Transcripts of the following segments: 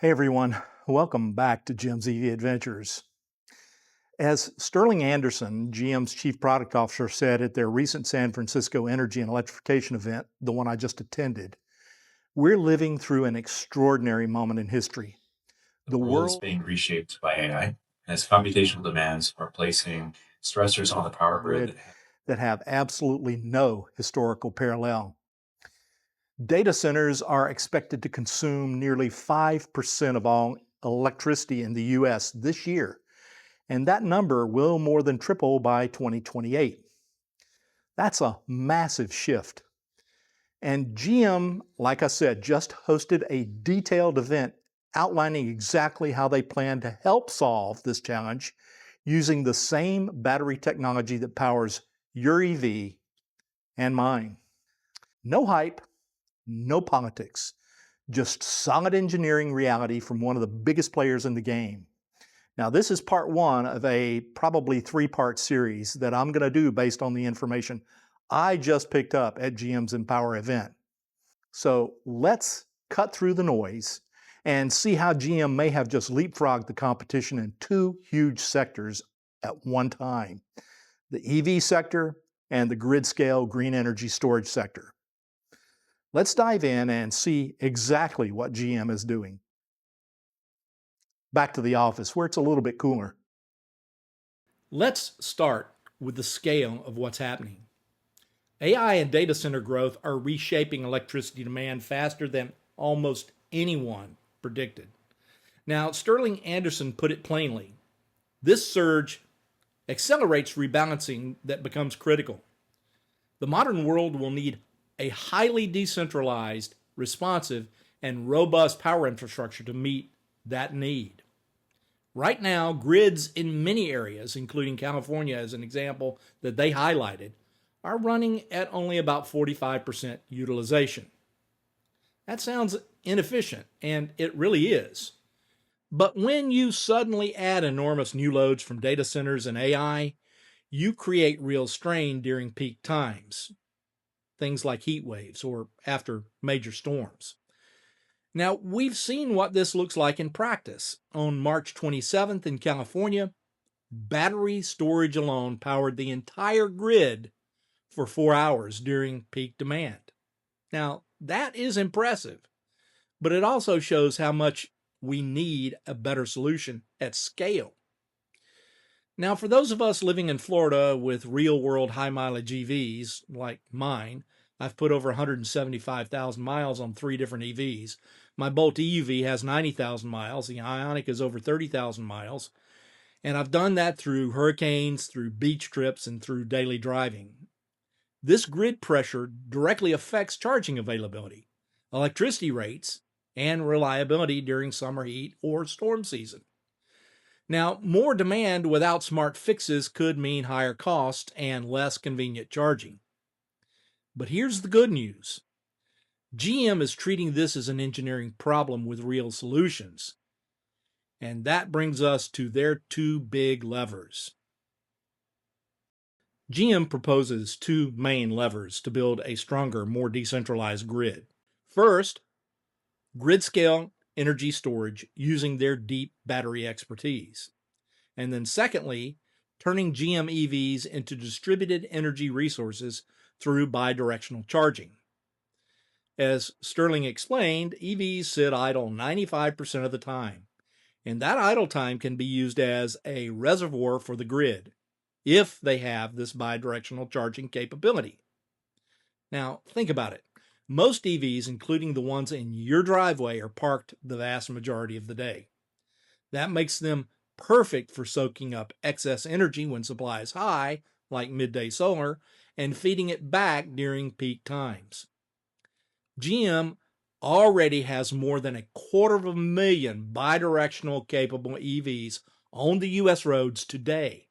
Hey everyone, welcome back to Jim's EV Adventures. As Sterling Anderson, GM's Chief Product Officer, said at their recent San Francisco Energy and Electrification event, the one I just attended, we're living through an extraordinary moment in history. The The world is world being reshaped by AI as computational demands are placing stressors on the power grid grid. that have absolutely no historical parallel. Data centers are expected to consume nearly 5% of all electricity in the US this year, and that number will more than triple by 2028. That's a massive shift. And GM, like I said, just hosted a detailed event outlining exactly how they plan to help solve this challenge using the same battery technology that powers your EV and mine. No hype, no politics, just solid engineering reality from one of the biggest players in the game. Now, this is part one of a probably three-part series that I'm going to do based on the information I just picked up at GM's Empower event. So let's cut through the noise and see how GM may have just leapfrogged the competition in two huge sectors at one time: the EV sector and the grid-scale green energy storage sector. Let's dive in and see exactly what GM is doing. Back to the office where it's a little bit cooler. Let's start with the scale of what's happening. AI and data center growth are reshaping electricity demand faster than almost anyone predicted. Now, Sterling Anderson put it plainly: this surge accelerates rebalancing that becomes critical. The modern world will need a highly decentralized, responsive, and robust power infrastructure to meet that need. Right now, grids in many areas, including California as an example that they highlighted, are running at only about 45% utilization. That sounds inefficient, and it really is. But when you suddenly add enormous new loads from data centers and AI, you create real strain during peak times, things like heat waves or after major storms. Now, we've seen what this looks like in practice. On March 27th in California, battery storage alone powered the entire grid for 4 hours during peak demand. Now, that is impressive, but it also shows how much we need a better solution at scale. Now, for those of us living in Florida with real world high mileage EVs like mine, I've put over 175,000 miles on 3 different EVs. My Bolt EUV has 90,000 miles. The Ioniq is over 30,000 miles. And I've done that through hurricanes, through beach trips, and through daily driving. This grid pressure directly affects charging availability, electricity rates, and reliability during summer heat or storm season. Now, more demand without smart fixes could mean higher cost and less convenient charging. But here's the good news. GM is treating this as an engineering problem with real solutions. And that brings us to their two big levers. GM proposes two main levers to build a stronger, more decentralized grid. First, grid-scale energy storage using their deep battery expertise. And then secondly, turning GM EVs into distributed energy resources through bidirectional charging. As Sterling explained, EVs sit idle 95% of the time, and that idle time can be used as a reservoir for the grid if they have this bidirectional charging capability. Now, think about it. Most EVs, including the ones in your driveway, are parked the vast majority of the day. That makes them perfect for soaking up excess energy when supply is high, like midday solar, and feeding it back during peak times. GM already has more than 250,000 bidirectional capable EVs on the US roads today.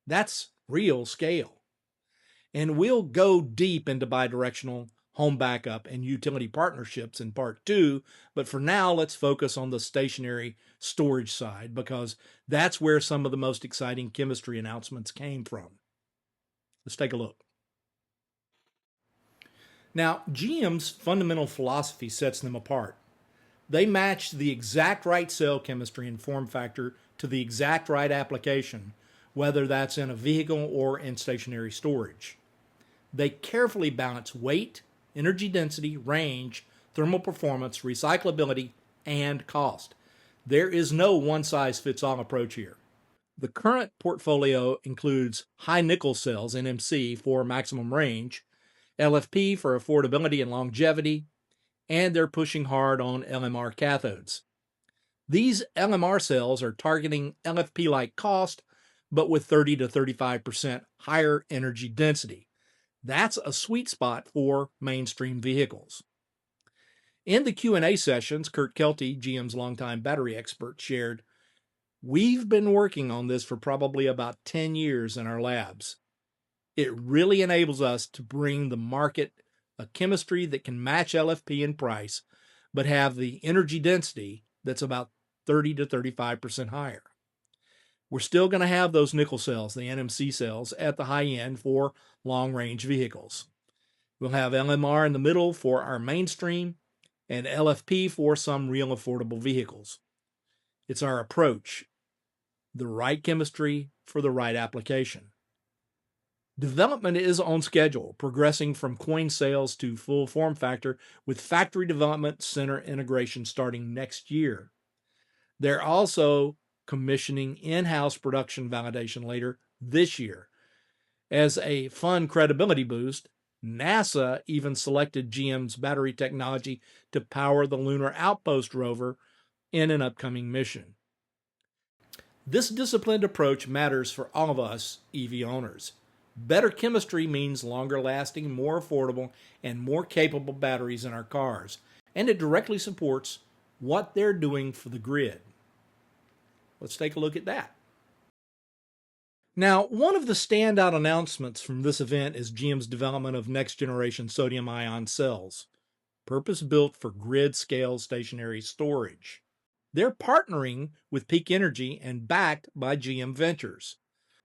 That's real scale. And we'll go deep into bidirectional home backup and utility partnerships in part two, but for now, let's focus on the stationary storage side because that's where some of the most exciting chemistry announcements came from. Let's take a look. Now, GM's fundamental philosophy sets them apart. They match the exact right cell chemistry and form factor to the exact right application, whether that's in a vehicle or in stationary storage. They carefully balance weight, energy density, range, thermal performance, recyclability, and cost. There is no one-size-fits-all approach here. The current portfolio includes high nickel cells, NMC, for maximum range, LFP for affordability and longevity, and they're pushing hard on LMR cathodes. These LMR cells are targeting LFP-like cost, but with 30 to 35% higher energy density. That's a sweet spot for mainstream vehicles. In the Q&A sessions, Kurt Kelty, GM's longtime battery expert, shared, "We've been working on this for probably about 10 years in our labs. It really enables us to bring the market a chemistry that can match LFP in price, but have the energy density that's about 30 to 35% higher. We're still going to have those nickel cells, the NMC cells, at the high end for long-range vehicles. We'll have LMR in the middle for our mainstream and LFP for some real affordable vehicles. It's our approach, the right chemistry for the right application." Development is on schedule, progressing from coin sales to full form factor, with factory development center integration starting next year. They're also commissioning in-house production validation later this year. As a fun credibility boost, NASA even selected GM's battery technology to power the Lunar Outpost rover in an upcoming mission. This disciplined approach matters for all of us EV owners. Better chemistry means longer lasting, more affordable, and more capable batteries in our cars, and it directly supports what they're doing for the grid. Let's take a look at that. Now, one of the standout announcements from this event is GM's development of next generation sodium ion cells, purpose-built for grid-scale stationary storage. They're partnering with Peak Energy and backed by GM Ventures.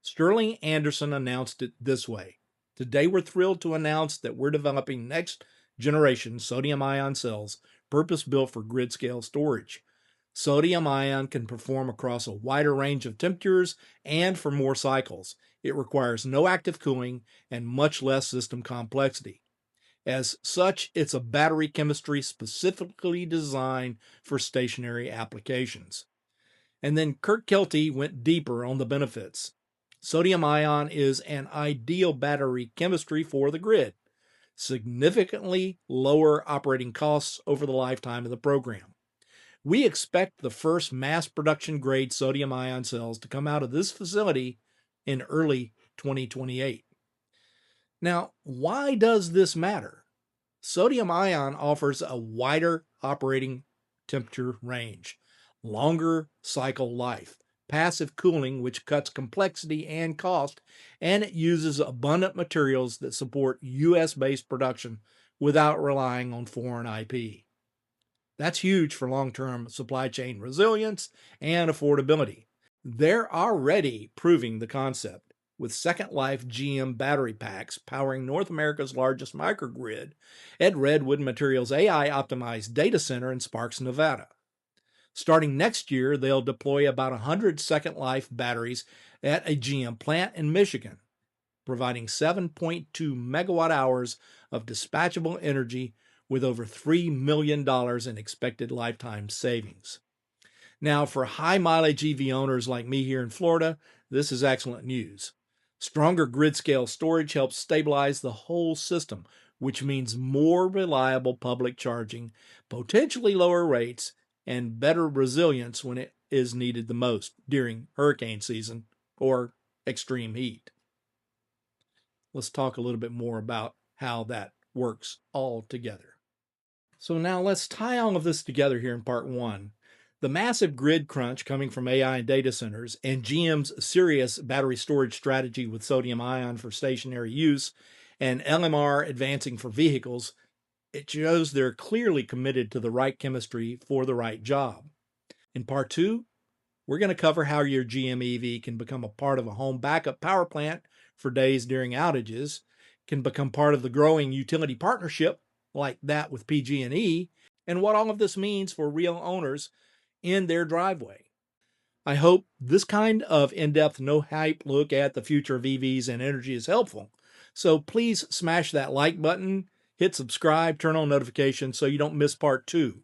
Sterling Anderson announced it this way: "Today we're thrilled to announce that we're developing next generation sodium ion cells purpose-built for grid-scale storage. Sodium ion can perform across a wider range of temperatures and for more cycles. It requires no active cooling and much less system complexity. As such, it's a battery chemistry specifically designed for stationary applications." And then Kurt Kelty went deeper on the benefits. Sodium ion is an ideal battery chemistry for the grid, significantly lower operating costs over the lifetime of the program. We expect the first mass production grade sodium ion cells to come out of this facility in early 2028. Now, why does this matter? Sodium ion offers a wider operating temperature range, longer cycle life, passive cooling, which cuts complexity and cost, and it uses abundant materials that support US-based production without relying on foreign IP. That's huge for long-term supply chain resilience and affordability. They're already proving the concept, with Second Life GM battery packs powering North America's largest microgrid at Redwood Materials' AI-optimized data center in Sparks, Nevada. Starting next year, they'll deploy about 100 Second Life batteries at a GM plant in Michigan, providing 7.2 megawatt hours of dispatchable energy with over $3 million in expected lifetime savings. Now, for high-mileage EV owners like me here in Florida, this is excellent news. Stronger grid-scale storage helps stabilize the whole system, which means more reliable public charging, potentially lower rates, and better resilience when it is needed the most during hurricane season or extreme heat. Let's talk a little bit more about how that works all together. So now let's tie all of this together here in part one. The massive grid crunch coming from AI and data centers and GM's serious battery storage strategy with sodium ion for stationary use and LMR advancing for vehicles, it shows they're clearly committed to the right chemistry for the right job. In part two, we're going to cover how your GM EV can become a part of a home backup power plant for days during outages, can become part of the growing utility partnership like that with PG&E, and what all of this means for real owners in their driveway. I hope this kind of in-depth, no-hype look at the future of EVs and energy is helpful. So please smash that like button, hit subscribe, turn on notifications so you don't miss part 2.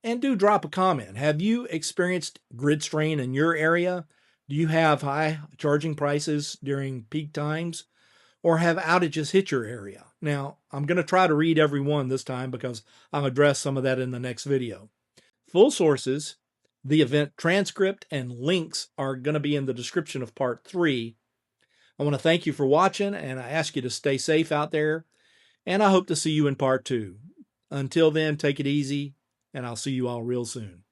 And do drop a comment. Have you experienced grid strain in your area? Do you have high charging prices during peak times? Or have outages hit your area? Now, I'm going to try to read every one this time because I'll address some of that in the next video. Full sources, the event transcript, and links are going to be in the description of part 3. I want to thank you for watching, and I ask you to stay safe out there, and I hope to see you in part 2. Until then, take it easy, and I'll see you all real soon.